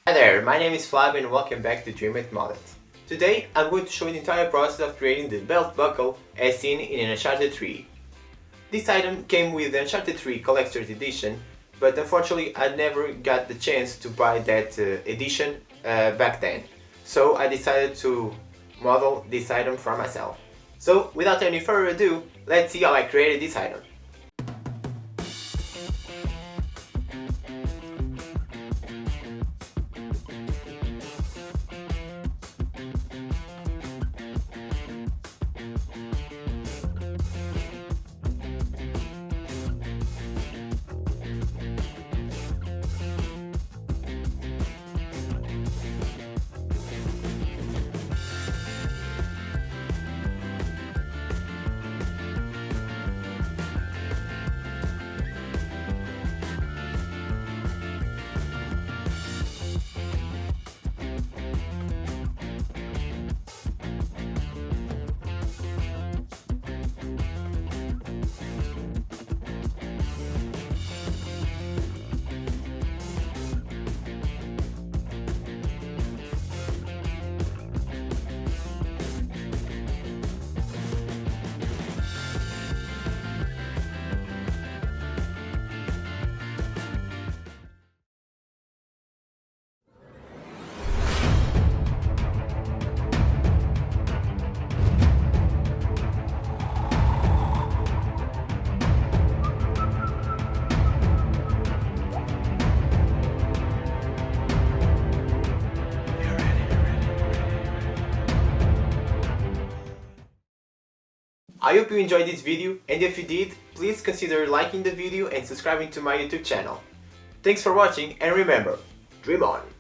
Hi there, my name is Flavio and welcome back to Dream Modded. Today I'm going to show you the entire process of creating the belt buckle as seen in Uncharted 3. This item came with the Uncharted 3 Collector's Edition, but unfortunately I never got the chance to buy that edition back then. So I decided to model this item for myself. So without any further ado, let's see how I created this item. I hope you enjoyed this video, and if you did, please consider liking the video and subscribing to my YouTube channel. Thanks for watching, and remember, dream on!